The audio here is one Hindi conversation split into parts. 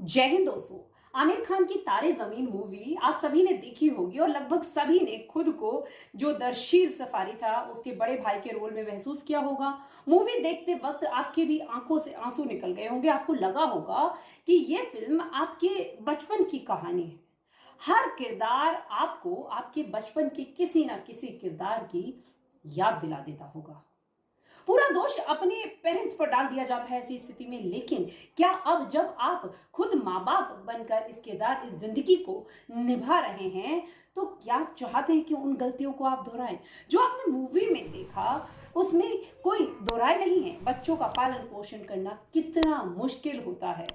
जय हिंद दोस्तों। आमिर खान की तारे जमीन मूवी आप सभी ने देखी होगी और लगभग सभी ने खुद को जो दरशील सफारी था उसके बड़े भाई के रोल में महसूस किया होगा। मूवी देखते वक्त आपके भी आंखों से आंसू निकल गए होंगे। आपको लगा होगा कि यह फिल्म आपके बचपन की कहानी है। हर किरदार आपको आपके बचपन के किसी ना किसी किरदार की याद दिला देता होगा। पूरा दोष अपने पेरेंट्स पर डाल दिया जाता है ऐसी स्थिति में। लेकिन क्या अब जब आप खुद माँ बाप बनकर इस किरदार इस जिंदगी को निभा रहे हैं तो क्या चाहते हैं कि उन गलतियों को आप दोहराएं जो आपने मूवी में देखा? उसमें कोई दोहराए नहीं है। बच्चों का पालन पोषण करना कितना मुश्किल होता है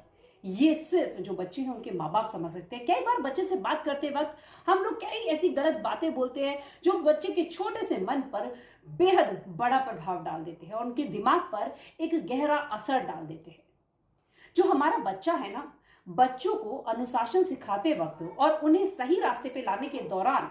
ये सिर्फ जो बच्चे हैं उनके माँ बाप समझ सकते हैं। कई बार बच्चे से बात करते वक्त हम लोग कई ऐसी गलत बातें बोलते हैं जो बच्चे के छोटे से मन पर बेहद बड़ा प्रभाव डाल देते हैं और उनके दिमाग पर एक गहरा असर डाल देते हैं। जो हमारा बच्चा है ना, बच्चों को अनुशासन सिखाते वक्त और उन्हें सही रास्ते पे लाने के दौरान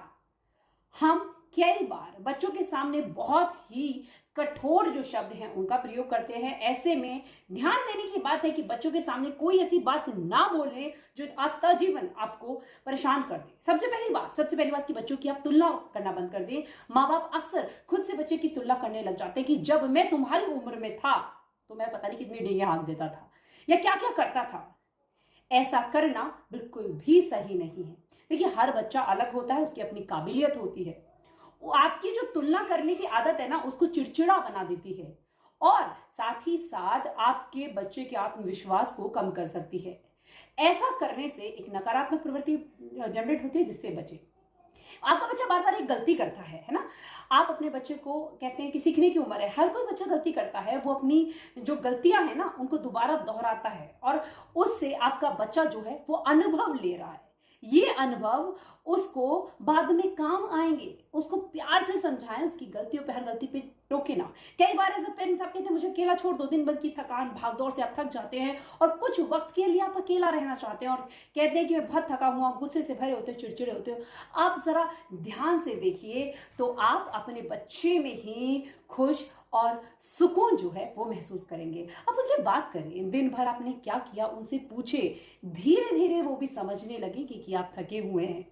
हम कई बार बच्चों के सामने बहुत ही कठोर जो शब्द हैं उनका प्रयोग करते हैं। ऐसे में ध्यान देने की बात है कि बच्चों के सामने कोई ऐसी बात ना बोले जो आजीवन आपको परेशान कर दे। सबसे पहली बात कि बच्चों की आप तुलना करना बंद कर दें। माँ बाप अक्सर खुद से बच्चे की तुलना करने लग जाते हैं कि जब मैं तुम्हारी उम्र में था तो मैं पता नहीं कितनी डींगे हाँक देता था या क्या क्या करता था। ऐसा करना बिल्कुल भी सही नहीं है। देखिए, हर बच्चा अलग होता है, उसकी अपनी काबिलियत होती है। आपकी जो तुलना करने की आदत है ना, उसको चिड़चिड़ा बना देती है और साथ ही साथ आपके बच्चे के आत्मविश्वास को कम कर सकती है। ऐसा करने से एक नकारात्मक प्रवृत्ति जनरेट होती है जिससे बचे। आपका बच्चा बार बार एक गलती करता है ना। आप अपने बच्चे को कहते हैं कि सीखने की उम्र है, हर कोई बच्चा गलती करता है। वो अपनी जो गलतियां हैं ना उनको दोबारा दोहराता है और उससे आपका बच्चा जो है वो अनुभव ले रहा है। ये अनुभव उसको बाद में काम आएंगे। उसको प्यार से समझाएं, उसकी गलतियों पे, हर गलती पे टोके ना। कई बार ऐसे पेरेंट्स आप कहते हैं मुझे अकेला छोड़ दो, दिन भर की थकान भागदौड़ से आप थक जाते हैं और कुछ वक्त के लिए आप अकेला रहना चाहते हैं और कहते हैं कि मैं बहुत थका हूं। आप गुस्से से भरे होते हो, चिड़चिड़े होते हो। आप जरा ध्यान से देखिए तो आप अपने बच्चे में ही खुश और सुकून जो है वो महसूस करेंगे। आप उससे बात करें, दिन भर आपने क्या किया उनसे पूछे। धीरे धीरे वो भी समझने लगेंगे कि आप थके हुए हैं।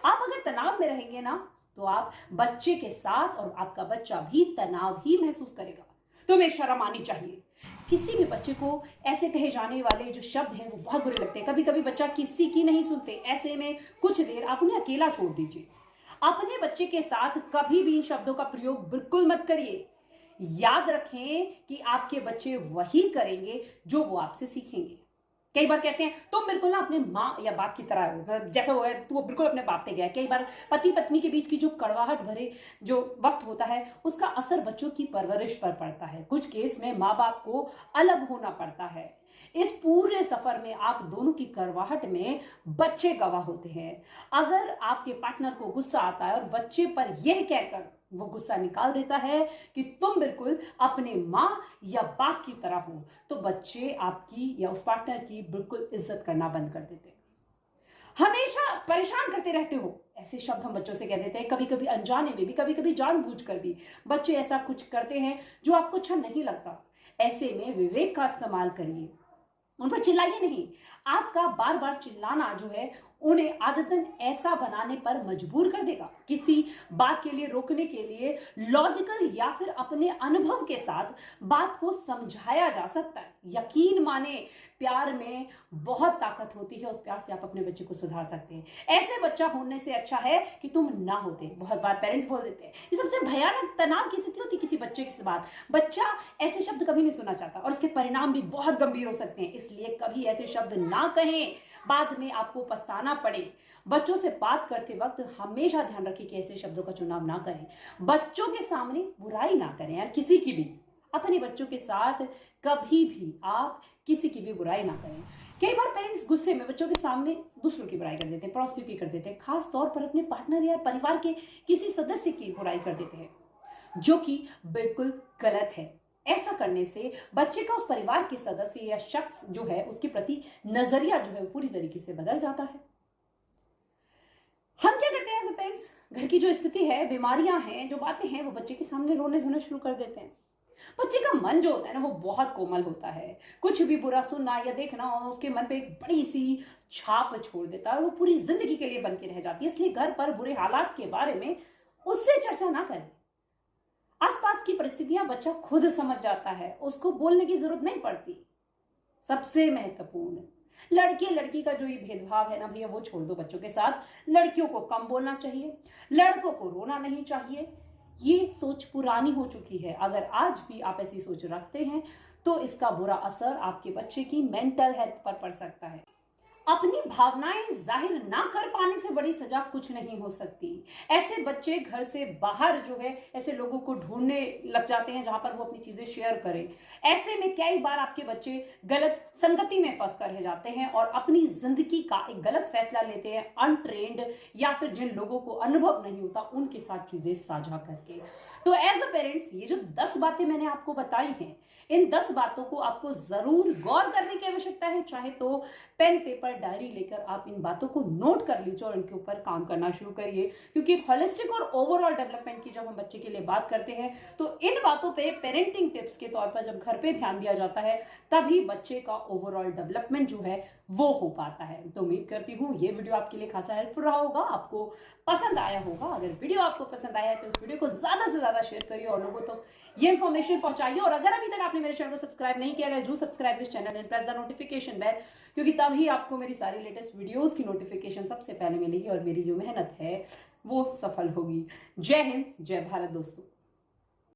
आप अगर तनाव में रहेंगे ना तो आप बच्चे के साथ और आपका बच्चा भी तनाव ही महसूस करेगा। तो हमें शर्म आनी चाहिए। किसी भी बच्चे को ऐसे कहे जाने वाले जो शब्द हैं वो बहुत बुरे लगते हैं। कभी कभी बच्चा किसी की नहीं सुनते। ऐसे में कुछ देर आप उन्हें अकेला छोड़ दीजिए। अपने बच्चे के साथ कभी भी इन शब्दों का प्रयोग बिल्कुल मत करिए। याद रखें कि आपके बच्चे वही करेंगे जो वो आपसे सीखेंगे। कई बार कहते हैं तुम बिल्कुल ना अपने माँ या बाप की तरह हो, जैसा वो है तो वो बिल्कुल अपने बाप पे गया है। कई बार पति पत्नी के बीच की जो कड़वाहट भरे जो वक्त होता है उसका असर बच्चों की परवरिश पर पड़ता है। कुछ केस में माँ बाप को अलग होना पड़ता है। इस पूरे सफर में आप दोनों की कड़वाहट में बच्चे गवाह होते हैं। अगर आपके पार्टनर को गुस्सा आता है और बच्चे पर यह कहकर वो गुस्सा निकाल देता है कि तुम बिल्कुल अपने माँ या बाप की तरह हो, तो बच्चे आपकी या उस पार्टनर की बिल्कुल इज्जत करना बंद कर देते हैं। हमेशा परेशान करते रहते हो, ऐसे शब्द हम बच्चों से कह देते हैं। कभी कभी अनजाने में भी, कभी कभी जानबूझकर भी बच्चे ऐसा कुछ करते हैं जो आपको अच्छा नहीं लगता। ऐसे में विवेक का इस्तेमाल करिए, उन पर चिल्लाइए नहीं। आपका बार बार चिल्लाना जो है उन्हें आदतन ऐसा बनाने पर मजबूर कर देगा। किसी बात के लिए रोकने के लिए लॉजिकल या फिर अपने अनुभव के साथ बात को समझाया जा सकता है। यकीन माने, प्यार में बहुत ताकत होती है। उस प्यार से आप अपने बच्चे को सुधार सकते हैं। ऐसे बच्चा होने से अच्छा है कि तुम ना होते। बहुत बार पेरेंट्स बोल देते हैं। ये सबसे भयानक तनाव की स्थिति होती है किसी बच्चे के बाद। बच्चा ऐसे शब्द कभी नहीं सुना चाहता और उसके परिणाम भी बहुत गंभीर हो सकते हैं। इसलिए कभी ऐसे शब्द ना कहें, बाद में आपको पछताना पड़े। बच्चों से बात करते वक्त हमेशा ध्यान रखें कि ऐसे शब्दों का चुनाव ना करें। बच्चों के सामने बुराई ना करें यार, किसी की भी। अपने बच्चों के साथ कभी भी आप किसी की भी बुराई ना करें। कई बार पेरेंट्स गुस्से में बच्चों के सामने दूसरों की बुराई कर देते हैं, पड़ोसियों की कर देते हैं, खास तौर पर अपने पार्टनर या परिवार के किसी सदस्य की बुराई कर देते हैं, जो कि बिल्कुल गलत है। ऐसा करने से बच्चे का उस परिवार के सदस्य या शख्स जो है उसके प्रति नजरिया जो है पूरी तरीके से बदल जाता है। हम क्या करते हैं एज पेरेंट्स, घर की जो स्थिति है, बीमारियां हैं, जो बातें हैं, वो बच्चे के सामने रोने धोने शुरू कर देते हैं। बच्चे का मन जो होता है ना वो बहुत कोमल होता है। कुछ भी बुरा सुनना या देखना और उसके मन पे एक बड़ी सी छाप छोड़ देता है और वो पूरी जिंदगी के लिए बन के रह जाती है। इसलिए घर पर बुरे हालात के बारे में उससे चर्चा ना करें। आसपास की परिस्थितियां बच्चा खुद समझ जाता है, उसको बोलने की जरूरत नहीं पड़ती। सबसे महत्वपूर्ण, लड़के लड़की का जो ये भेदभाव है ना भैया, वो छोड़ दो बच्चों के साथ। लड़कियों को कम बोलना चाहिए, लड़कों को रोना नहीं चाहिए। ये सोच पुरानी हो चुकी है। अगर आज भी आप ऐसी सोच रखते हैं तो इसका बुरा असर आपके बच्चे की मेंटल हेल्थ पर पड़ सकता है। अपनी भावनाएं जाहिर ना कर पाने से बड़ी सजा कुछ नहीं हो सकती। ऐसे बच्चे घर से बाहर जो है ऐसे लोगों को ढूंढने लग जाते हैं जहां पर वो अपनी चीजें शेयर करें। ऐसे में कई बार आपके बच्चे गलत संगति में फंस कर रह जाते हैं और अपनी जिंदगी का एक गलत फैसला लेते हैं अनट्रेंड या फिर जिन लोगों को अनुभव नहीं होता उनके साथ चीजें साझा करके। तो एज अ पेरेंट्स, ये जो 10 बातें मैंने आपको बताई हैं, इन 10 बातों को आपको जरूर गौर करने की आवश्यकता है। चाहे तो पेन पेपर डायरी लेकर आप इन बातों को नोट कर लीजिए और इनके ऊपर काम करना शुरू करिए। क्योंकि होलिस्टिक और ओवरऑल डेवलपमेंट की जब हम बच्चे के लिए बात करते हैं तो इन बातों पे पेरेंटिंग टिप्स के तौर पर जब घर पे ध्यान दिया जाता है तभी बच्चे का ओवरऑल डेवलपमेंट जो है वो हो पाता है। तो उम्मीद करती हूँ ये वीडियो आपके लिए खासा हेल्पफुल रहा होगा, आपको पसंद आया होगा। अगर वीडियो आपको पसंद आया है तो इस वीडियो को ज्यादा से ज्यादा शेयर करिए और लोगों तक ये इंफॉर्मेशन पहुंचाइए। और अगर अभी तक आपने मेरे चैनल को सब्सक्राइब नहीं किया है, जरूर subscribe this channel and press the notification bell, क्योंकि तभी आपको मेरी सारी लेटेस्ट वीडियोस की नोटिफिकेशन सबसे पहले मिलेगी और मेरी जो मेहनत है वो सफल होगी। जय हिंद, जय भारत दोस्तों।